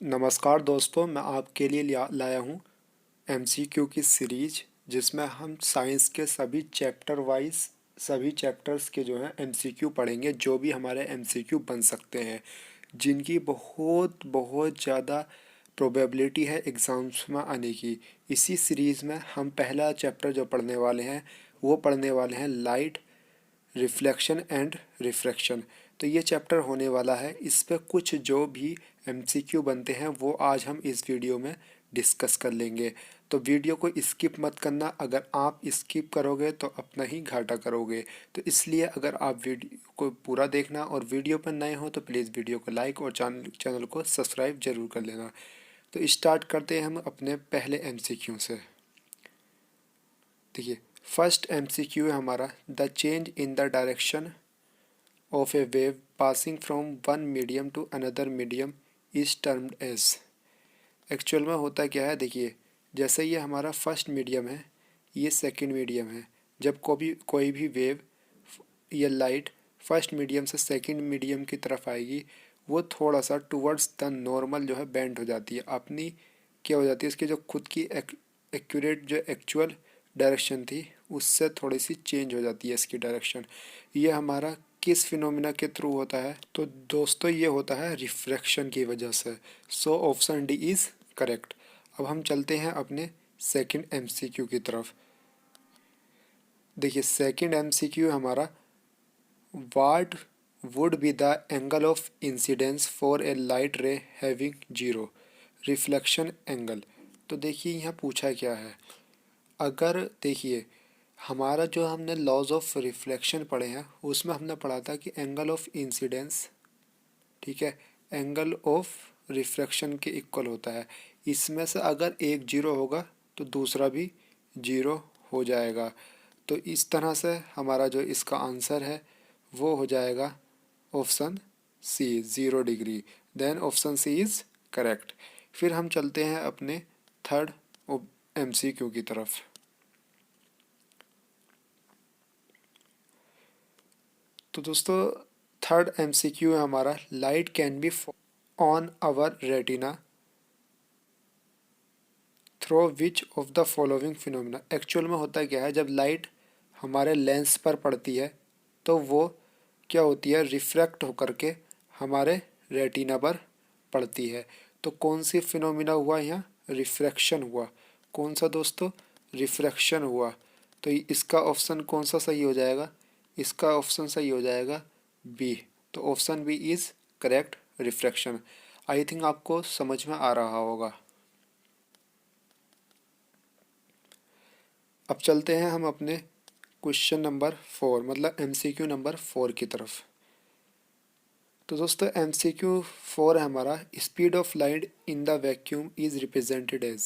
नमस्कार दोस्तों, मैं आपके लिए लाया हूँ एमसीक्यू की सीरीज, जिसमें हम साइंस के सभी चैप्टर वाइज सभी चैप्टर्स के जो हैं एमसीक्यू पढ़ेंगे, जो भी हमारे एमसीक्यू बन सकते हैं, जिनकी बहुत बहुत ज़्यादा प्रोबेबिलिटी है एग्ज़ाम्स में आने की। इसी सीरीज़ में हम पहला चैप्टर जो पढ़ने वाले हैं वो पढ़ने वाले हैं लाइट, रिफ्लेक्शन एंड रिफ्रैक्शन। तो ये चैप्टर होने वाला है। इस पे कुछ जो भी एमसीक्यू बनते हैं वो आज हम इस वीडियो में डिस्कस कर लेंगे। तो वीडियो को स्किप मत करना, अगर आप स्किप करोगे तो अपना ही घाटा करोगे। तो इसलिए अगर आप वीडियो को पूरा देखना और वीडियो पर नए हो तो प्लीज़ वीडियो को लाइक और चैनल को सब्सक्राइब जरूर कर लेना। तो स्टार्ट करते हैं हम अपने पहले एमसीक्यू से। देखिए, फर्स्ट एमसीक्यू है हमारा, the change in the direction of a wave passing from one medium to another medium is termed as। Actual में होता क्या है, देखिए, जैसे ये हमारा फर्स्ट मीडियम है, ये सेकंड मीडियम है। जब कोई भी वेव या लाइट फर्स्ट मीडियम से सेकंड मीडियम की तरफ आएगी, वो थोड़ा सा टुवर्ड्स द नॉर्मल जो है बेंड हो जाती है। अपनी क्या हो जाती है, इसकी जो खुद की एक्यूरेट जो एक्चुअल डायरेक्शन थी उससे थोड़ी सी चेंज हो जाती है इसकी डायरेक्शन। ये हमारा किस फिनोमिना के थ्रू होता है? तो दोस्तों ये होता है रिफ्रैक्शन की वजह से। So option D is correct. अब हम चलते हैं अपने सेकंड एमसीक्यू की तरफ। देखिए, सेकंड एमसीक्यू हमारा, what would be the angle of incidence for a light रे हैविंग जीरो रिफ्लेक्शन एंगल। तो देखिए यहाँ पूछा क्या है। अगर देखिए, हमारा जो हमने लॉज ऑफ रिफ्लेक्शन पढ़े हैं उसमें हमने पढ़ा था कि एंगल ऑफ इंसिडेंस, ठीक है, एंगल ऑफ रिफ्रैक्शन के इक्वल होता है। इसमें से अगर एक जीरो होगा तो दूसरा भी जीरो हो जाएगा। तो इस तरह से हमारा जो इसका आंसर है वो हो जाएगा option C, 0 degree. Then option C is correct. फिर हम चलते हैं अपने थर्ड एमसीक्यू की तरफ। तो दोस्तों, थर्ड एमसीक्यू है हमारा, light can be on our retina through which of the following phenomena. Actual में होता क्या है, जब लाइट हमारे लेंस पर पड़ती है तो वो क्या होती है, रिफ्रैक्ट होकर के हमारे रेटिना पर पड़ती है। तो कौन सी फिनोमिना हुआ यहाँ? रिफ्रैक्शन हुआ। कौन सा दोस्तों? रिफ्रैक्शन हुआ। तो इसका ऑप्शन कौन सा सही हो जाएगा? इसका ऑप्शन सही हो जाएगा बी। तो option B is correct, refraction. I think आपको समझ में आ रहा होगा। अब चलते हैं हम अपने क्वेश्चन नंबर 4, मतलब एमसीक्यू नंबर 4 की तरफ। तो दोस्तों, एमसीक्यू 4 है हमारा, speed of light in the vacuum is represented as.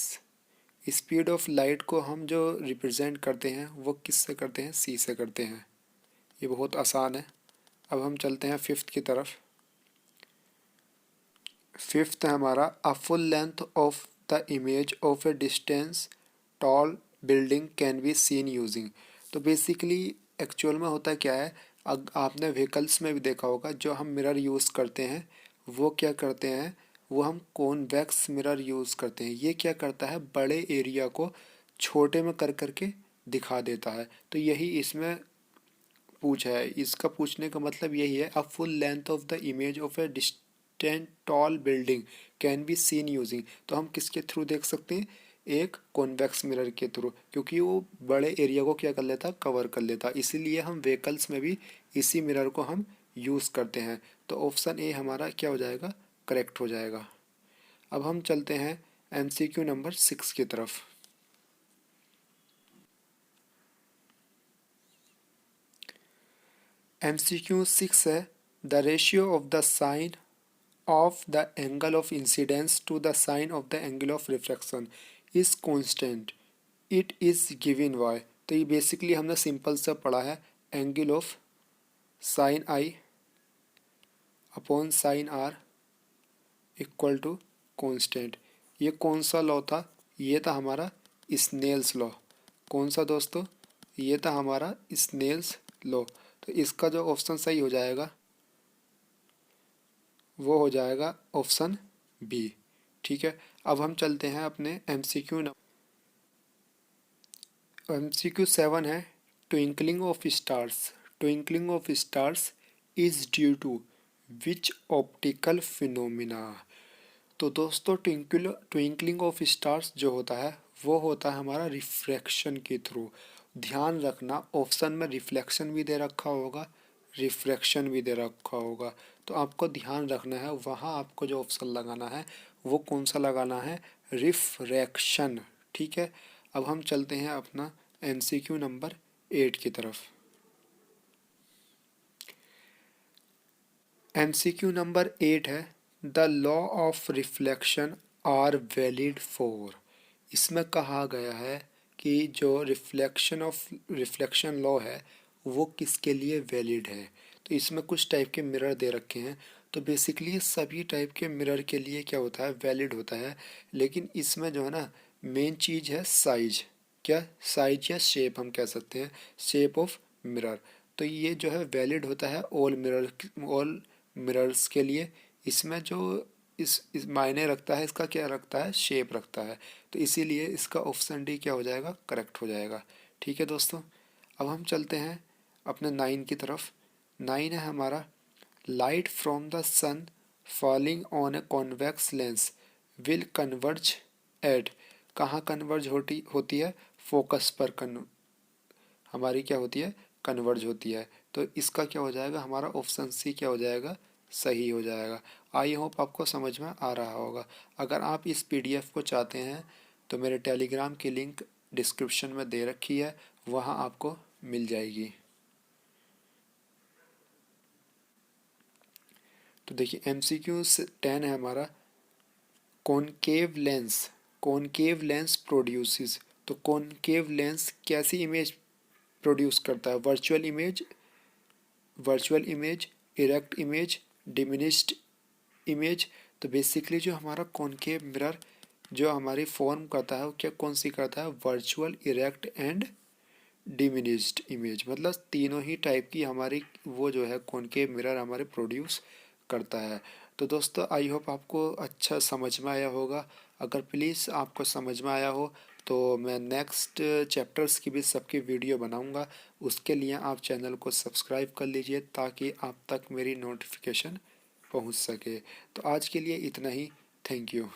Speed of light को हम जो रिप्रेजेंट करते हैं वो किस से करते हैं? सी से करते हैं। ये बहुत आसान है। अब हम चलते हैं फिफ्थ की तरफ। फिफ्थ है हमारा, a full length of the image of A distance tall building can be seen using. तो बेसिकली एक्चुअल में होता क्या है, आपने व्हीकल्स में भी देखा होगा, जो हम मिरर यूज़ करते हैं वो क्या करते हैं, वो हम कॉन्वेक्स मिरर यूज़ करते हैं। ये क्या करता है, बड़े एरिया को छोटे में कर करके दिखा देता है। तो यही इसमें पूछा है। इसका पूछने का मतलब यही है, a full length of the image of a distant tall building can be seen using. तो हम किसके थ्रू देख सकते हैं? एक कॉन्वेक्स मिरर के थ्रू, क्योंकि वो बड़े एरिया को क्या कर लेता, कवर कर लेता। इसीलिए हम व्हीकल्स में भी इसी मिरर को हम यूज़ करते हैं। तो ऑप्शन ए हमारा क्या हो जाएगा? करेक्ट हो जाएगा। अब हम चलते हैं एमसीक्यू नंबर 6 की तरफ। एमसीक्यू 6 है, the ratio of the sine of the angle of incidence to the sine of the angle of refraction is constant, it is given by। तो ये बेसिकली हमने सिंपल से पढ़ा है, angle of sine I upon sine R equal to constant. ये कौन सा law था? ये था हमारा स्नेल्स लॉ। कौन सा दोस्तों? ये था हमारा स्नेल्स लॉ। तो इसका जो ऑप्शन सही हो जाएगा वो हो जाएगा ऑप्शन बी। ठीक है, अब हम चलते हैं अपने MCQ। MCQ 7 है, twinkling of stars. Twinkling of stars is due to which optical phenomena. तो दोस्तों ट्विंकलिंग ऑफ स्टार्स जो होता है वो होता है हमारा रिफ्रैक्शन के थ्रू। ध्यान रखना ऑप्शन में रिफ्लेक्शन भी दे रखा होगा, रिफ्रैक्शन भी दे रखा होगा, तो आपको ध्यान रखना है वहाँ आपको जो ऑप्शन लगाना है वो कौन सा लगाना है, रिफ्रैक्शन। ठीक है, अब हम चलते हैं अपना MCQ नंबर 8 की तरफ। MCQ नंबर 8 है, the law of reflection are valid for. इसमें कहा गया है कि जो रिफ्लेक्शन लॉ है वो किसके लिए वैलिड है। तो इसमें कुछ टाइप के मिरर दे रखे हैं, तो बेसिकली सभी टाइप के मिरर के लिए क्या होता है, वैलिड होता है। लेकिन इसमें जो है ना मेन चीज़ है साइज। क्या साइज या शेप हम कह सकते हैं, शेप ऑफ मिरर। तो ये जो है वैलिड होता है ऑल मिरर्स के लिए। इसमें जो इस मायने रखता है, इसका क्या रखता है, शेप रखता है। तो इसीलिए इसका ऑप्शन डी क्या हो जाएगा, करेक्ट हो जाएगा। ठीक है दोस्तों, अब हम चलते हैं अपने 9 की तरफ। 9 है हमारा, light from the sun falling on a convex lens will converge at. कहाँ कन्वर्ज होती है, फोकस पर हमारी क्या होती है, कन्वर्ज होती है। तो इसका क्या हो जाएगा, हमारा ऑप्शन सी क्या हो जाएगा, सही हो जाएगा। आई होप आपको समझ में आ रहा होगा। अगर आप इस PDF को चाहते हैं तो मेरे टेलीग्राम की लिंक डिस्क्रिप्शन में दे रखी है, वहाँ आपको मिल जाएगी। तो देखिए MCQ 10 है हमारा, concave lens. Concave lens produces. तो कॉनकेव लेंस कैसी इमेज प्रोड्यूस करता है, virtual image, erect image, diminished image. तो बेसिकली जो हमारा कॉनकेव मिरर जो हमारी फॉर्म करता है वो क्या कौन सी करता है, virtual, erect and diminished image. मतलब तीनों ही टाइप की हमारी वो जो है कॉनकेव मिरर हमारे प्रोड्यूस करता है। तो दोस्तों आई होप आपको अच्छा समझ में आया होगा। अगर प्लीज़ आपको समझ में आया हो तो मैं नेक्स्ट चैप्टर्स की भी सबकी वीडियो बनाऊंगा। उसके लिए आप चैनल को सब्सक्राइब कर लीजिए ताकि आप तक मेरी नोटिफिकेशन पहुंच सके। तो आज के लिए इतना ही। Thank you.